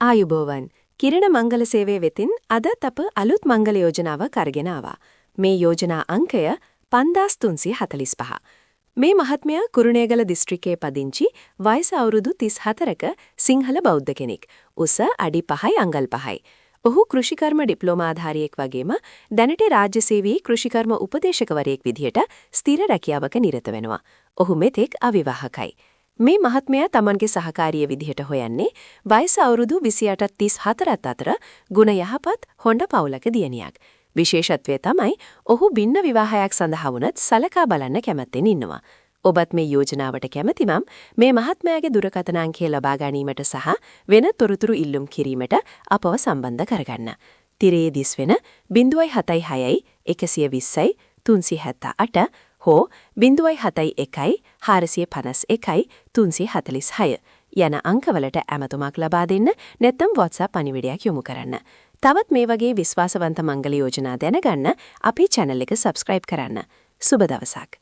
ආයුබෝවන් කිරණ මංගල සේවය වෙතින් අදත් අප අලුත් මංගල යෝජනාවක් අරගෙන ආවා. මේ යෝජනා අංකය 5345. මේ මහත්මයා කුරුණෑගල දිස්ත්‍රික්කයේ පදිංචි වයස අවුරුදු 34ක සිංහල බෞද්ධ කෙනෙක්. උස අඩි 5යි අඟල් 5යි. ඔහු කෘෂිකර්ම ඩිප්ලෝමාධාරියෙක් වගේම දැනට රාජ්‍ය සේවී කෘෂිකර්ම උපදේශකවරයෙක් විදිහට ස්ථිර රැකියාවක නිරත වෙනවා. ඔහු මෙතෙක් අවිවාහකයි. මේ මහත්මයා තමන්ගේ සහකාරිය විදිහට හොයන්නේ වයස අවුරුදු 28-34 අතර ගුණ යහපත් හොඬ පවුලක දියණියක්. විශේෂත්වය තමයි ඔහු බින්න විවාහයක් සඳහා වුණත් සලකා බලන්න කැමැත්තෙන් ඉන්නවා. ඔබත් මේ යෝජනාවට කැමති නම් මේ මහත්මයාගේ දුරකථන අංකය ලබා ගැනීමට සහ වෙන තොරතුරු ඉල්ලුම් කිරීමට අපව සම්බන්ධ කරගන්න. තිරයේ දිස්වෙන 076 120 378 හෝ 071 451 346 යන අංකවලට ඇමතුමක් ලබා දෙන්න නැත්නම් WhatsApp පණිවිඩයක් යොමු කරන්න. තවත් මේ වගේ විශ්වාසවන්ත මංගල යෝජනා දැනගන්න අපේ channel එක subscribe කරන්න. සුබ දවසක්.